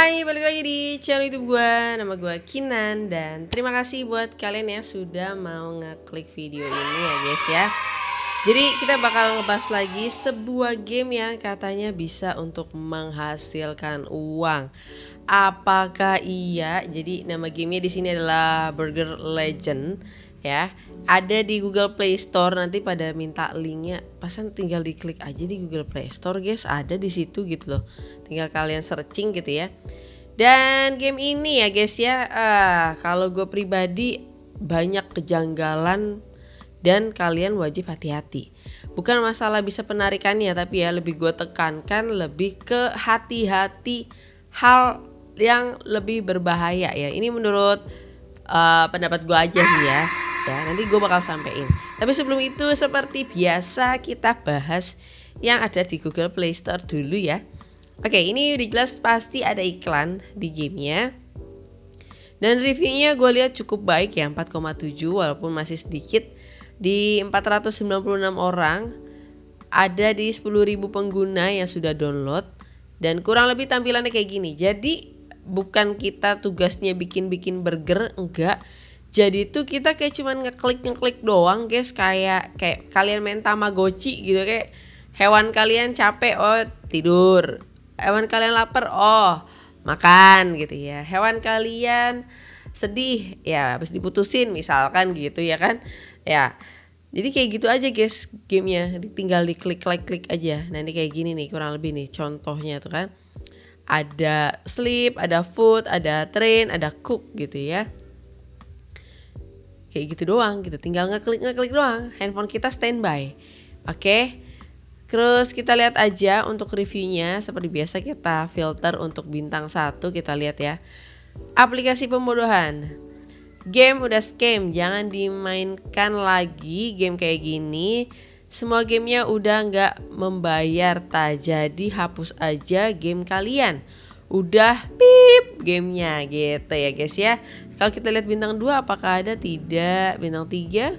Hai, balik lagi di channel YouTube gue. Nama gue Kinan. Dan terima kasih buat kalian yang sudah mau ngeklik video ini ya guys ya. Jadi kita bakal ngebahas lagi sebuah game yang katanya bisa untuk menghasilkan uang. Apakah iya? Jadi nama gamenya di sini adalah Burger Legend ya. Ada di Google Play Store, nanti pada minta linknya, pasan tinggal diklik aja di Google Play Store guys, ada di situ gitu loh. Tinggal kalian searching gitu ya. Dan game ini ya guys ya, kalau gue pribadi banyak kejanggalan dan kalian wajib hati-hati. Bukan masalah bisa penarikannya, tapi ya lebih gue tekankan lebih ke hati-hati hal yang lebih berbahaya ya. Ini menurut pendapat gue aja sih ya. Ya, nanti gue bakal sampein. Tapi sebelum itu seperti biasa kita bahas yang ada di Google Play Store dulu ya. Oke, ini udah jelas pasti ada iklan di gamenya. Dan reviewnya gue lihat cukup baik ya, 4,7 walaupun masih sedikit. Di 496 orang, ada di 10.000 pengguna yang sudah download. Dan kurang lebih tampilannya kayak gini. Jadi bukan kita tugasnya bikin-bikin burger, enggak. Jadi tuh kita kayak cuman ngeklik doang guys, kayak kalian main Tamagotchi gitu, kayak hewan kalian capek, oh tidur. Hewan kalian lapar, oh makan gitu ya. Hewan kalian sedih, ya habis diputusin misalkan gitu ya kan. Ya. Jadi kayak gitu aja guys gamenya, tinggal diklik aja. Nah ini kayak gini nih kurang lebih nih contohnya tuh kan. Ada sleep, ada food, ada train, ada cook gitu ya. Kayak gitu doang gitu, tinggal ngeklik doang, handphone kita standby. Oke. Terus kita lihat aja untuk reviewnya. Seperti biasa kita filter untuk bintang 1, kita lihat ya. Aplikasi pembodohan. Game udah scam, jangan dimainkan lagi game kayak gini. Semua gamenya udah gak membayar jadi hapus aja game kalian. Udah pip gamenya gitu ya guys ya. Kalau kita lihat bintang 2 apakah ada? Tidak. Bintang 3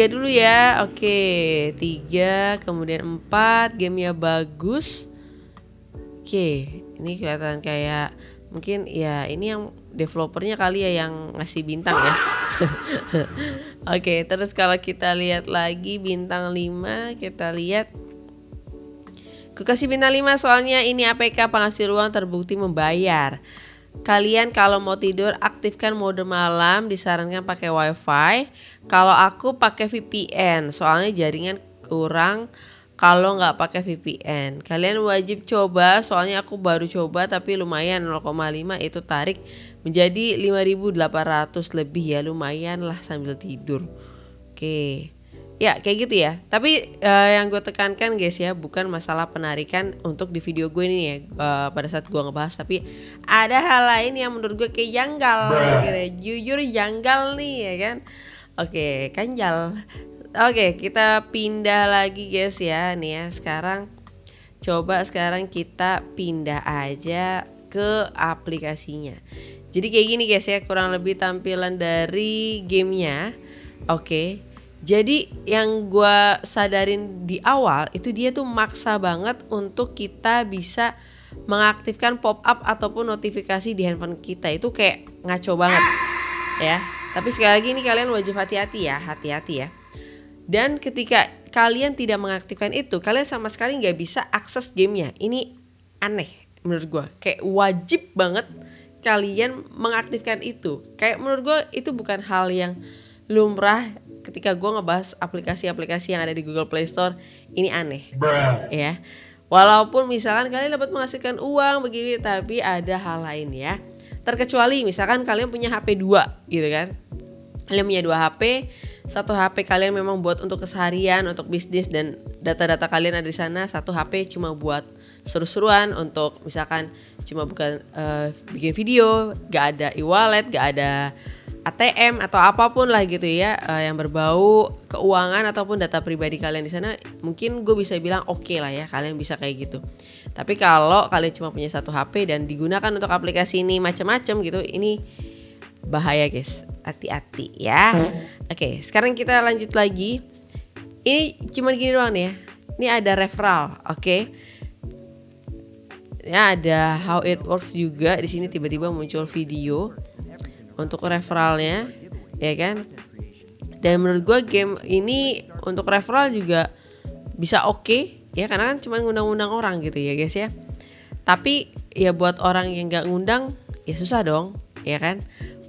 dulu ya. Oke 3, kemudian 4, gamenya bagus. Oke, ini kelihatan kayak mungkin ya ini yang developernya kali ya yang ngasih bintang ya. Oke, terus kalau kita lihat lagi bintang 5, kita lihat gue kasih bintang 5 soalnya ini APK penghasil uang terbukti membayar. Kalian kalau mau tidur aktifkan mode malam, disarankan pakai wifi. Kalau aku pakai VPN soalnya jaringan kurang kalau nggak pakai VPN. Kalian wajib coba soalnya aku baru coba tapi lumayan 0,5 itu tarik menjadi 5.800 lebih ya, lumayan lah sambil tidur. Oke. Ya kayak gitu ya. Tapi yang gue tekankan guys ya, bukan masalah penarikan untuk di video gue ini ya, pada saat gue ngebahas. Tapi ada hal lain yang menurut gue kayak janggal gitu ya. Jujur janggal nih ya kan. Oke, kanjal. Oke, kita pindah lagi guys ya. Nih ya, sekarang kita pindah aja ke aplikasinya. Jadi kayak gini guys ya, kurang lebih tampilan dari gamenya. Oke. Jadi yang gue sadarin di awal itu dia tuh maksa banget untuk kita bisa mengaktifkan pop-up ataupun notifikasi di handphone kita. Itu kayak ngaco banget ya. Tapi sekali lagi ini kalian wajib hati-hati ya. Dan ketika kalian tidak mengaktifkan itu, kalian sama sekali gak bisa akses gamenya. Ini aneh menurut gue. Kayak wajib banget kalian mengaktifkan itu. Kayak menurut gue itu bukan hal yang lumrah. Ketika gue ngebahas aplikasi-aplikasi yang ada di Google Play Store, ini aneh ya. Walaupun misalkan kalian dapat menghasilkan uang begini, tapi ada hal lain ya. Terkecuali misalkan kalian punya HP 2 gitu kan. Kalian punya 2 HP, satu HP kalian memang buat untuk keseharian, untuk bisnis dan data-data kalian ada di sana. Satu HP cuma buat seru-seruan, untuk misalkan cuma bukan bikin video, gak ada e-wallet, gak ada ATM atau apapun lah gitu ya, yang berbau keuangan ataupun data pribadi kalian di sana, mungkin gue bisa bilang oke lah ya, kalian bisa kayak gitu. Tapi kalau kalian cuma punya satu HP dan digunakan untuk aplikasi ini macam-macam gitu, ini bahaya guys, hati-hati ya. Oke, sekarang kita lanjut lagi. Ini cuma gini doang nih ya. Ini ada referral, oke. Ya ada how it works juga di sini, tiba-tiba muncul video untuk referralnya, ya kan? Dan menurut gue game ini untuk referral juga bisa oke, ya karena kan cuma ngundang-ngundang orang gitu ya guys ya. Tapi ya buat orang yang nggak ngundang ya susah dong, ya kan?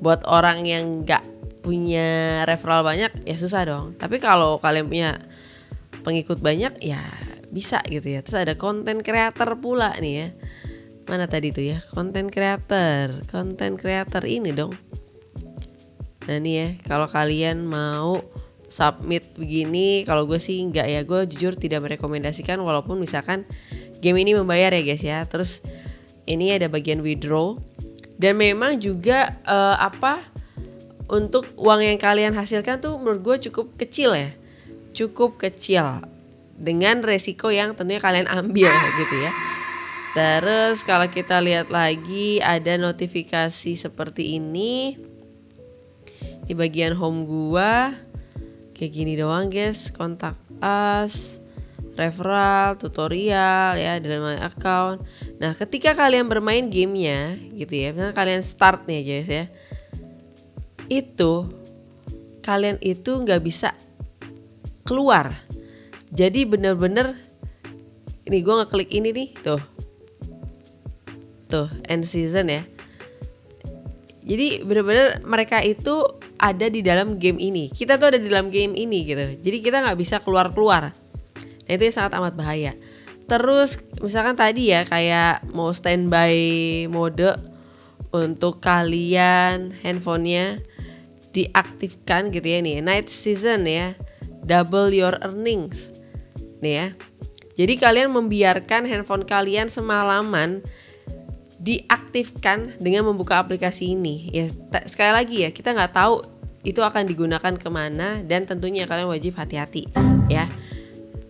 Buat orang yang nggak punya referral banyak ya susah dong. Tapi kalau kalian punya pengikut banyak ya bisa gitu ya. Terus ada konten creator pula nih ya. Mana tadi tuh ya, konten creator ini dong. Nah nih ya, kalau kalian mau submit begini, kalau gue sih enggak ya, gue jujur tidak merekomendasikan walaupun misalkan game ini membayar ya guys ya. Terus ini ada bagian withdraw dan memang juga untuk uang yang kalian hasilkan tuh menurut gue cukup kecil ya, cukup kecil dengan resiko yang tentunya kalian ambil gitu ya. Terus kalau kita lihat lagi ada notifikasi seperti ini di bagian home gua, kayak gini doang guys, kontak us, referral, tutorial ya, dalam my account. Nah ketika kalian bermain gamenya gitu ya, misalnya kalian start nih guys ya, itu kalian itu nggak bisa keluar. Jadi bener-bener ini gue ngeklik ini nih, tuh end season ya. Jadi bener-bener mereka itu ada di dalam game ini. Kita tuh ada di dalam game ini gitu. Jadi kita nggak bisa keluar-keluar. Nah itu yang sangat amat bahaya. Terus misalkan tadi ya kayak mau standby mode untuk kalian handphonenya diaktifkan gitu ya nih. Night season ya. Double your earnings. Nih ya. Jadi kalian membiarkan handphone kalian semalaman diaktifkan dengan membuka aplikasi ini. Ya sekali lagi ya, kita nggak tahu itu akan digunakan kemana dan tentunya kalian wajib hati-hati ya.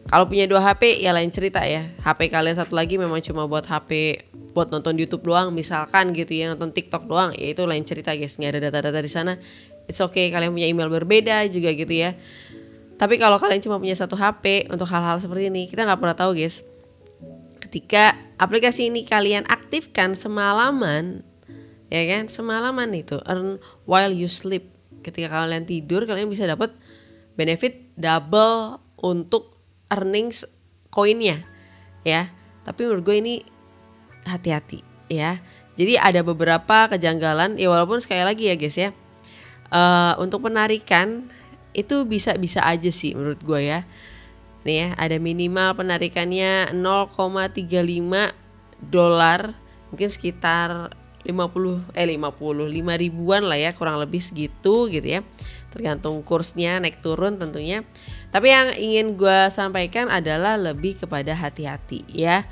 Kalau punya 2 HP ya lain cerita ya. HP kalian satu lagi memang cuma buat HP buat nonton YouTube doang misalkan gitu ya, nonton TikTok doang, ya itu lain cerita guys, nggak ada data-data di sana. It's okay, kalian punya email berbeda juga gitu ya. Tapi kalau kalian cuma punya 1 HP untuk hal-hal seperti ini, kita nggak pernah tahu guys. Ketika aplikasi ini kalian aktifkan semalaman, ya kan, semalaman itu earn while you sleep. Ketika kalian tidur, kalian bisa dapat benefit double untuk earnings koinnya, ya. Tapi menurut gue ini hati-hati, ya. Jadi ada beberapa kejanggalan, ya walaupun sekali lagi ya guys ya, untuk penarikan itu bisa-bisa aja sih menurut gue ya. Nih ya, ada minimal penarikannya $0,35, mungkin sekitar 5 ribuan lah ya, kurang lebih segitu gitu ya. Tergantung kursnya naik turun tentunya. Tapi yang ingin gue sampaikan adalah lebih kepada hati-hati ya.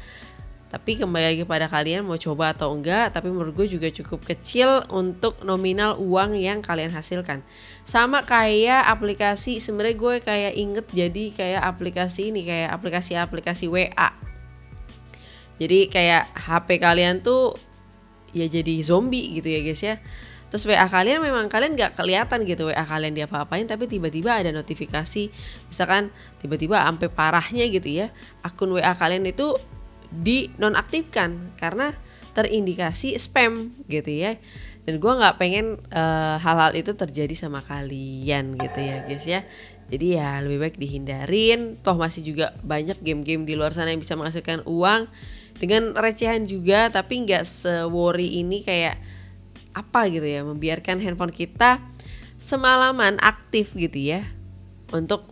Tapi kembali lagi pada kalian mau coba atau enggak. Tapi menurut gue juga cukup kecil untuk nominal uang yang kalian hasilkan. Sama kayak aplikasi, sebenarnya gue kayak inget jadi kayak aplikasi ini, kayak aplikasi WA. Jadi kayak HP kalian tuh ya jadi zombie gitu ya guys ya. Terus WA kalian memang kalian gak kelihatan gitu WA kalian diapa-apain, tapi tiba-tiba ada notifikasi. Misalkan tiba-tiba sampai parahnya gitu ya, akun WA kalian itu dinonaktifkan karena terindikasi spam gitu ya. Dan gue nggak pengen hal-hal itu terjadi sama kalian gitu ya guys ya. Jadi ya lebih baik dihindarin. Toh masih juga banyak game-game di luar sana yang bisa menghasilkan uang dengan recehan juga, tapi nggak se-worry ini kayak apa gitu ya, membiarkan handphone kita semalaman aktif gitu ya untuk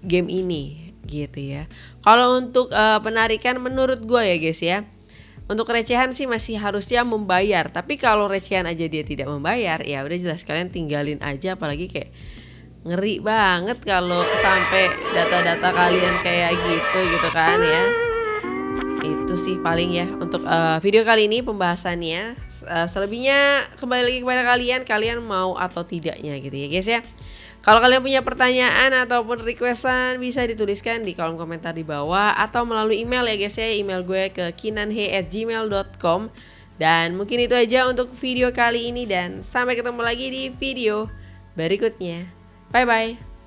game ini gitu ya. Kalau untuk penarikan menurut gue ya guys ya, untuk recehan sih masih harusnya membayar. Tapi kalau recehan aja dia tidak membayar, ya udah jelas kalian tinggalin aja. Apalagi kayak ngeri banget kalau sampai data-data kalian kayak gitu kan ya. Itu sih paling ya untuk video kali ini pembahasannya. Selebihnya kembali lagi kepada kalian mau atau tidaknya gitu ya guys ya. Kalau kalian punya pertanyaan ataupun requestan bisa dituliskan di kolom komentar di bawah atau melalui email ya guys ya. Email gue ke kinanhe@gmail.com. Dan mungkin itu aja untuk video kali ini dan sampai ketemu lagi di video berikutnya. Bye bye.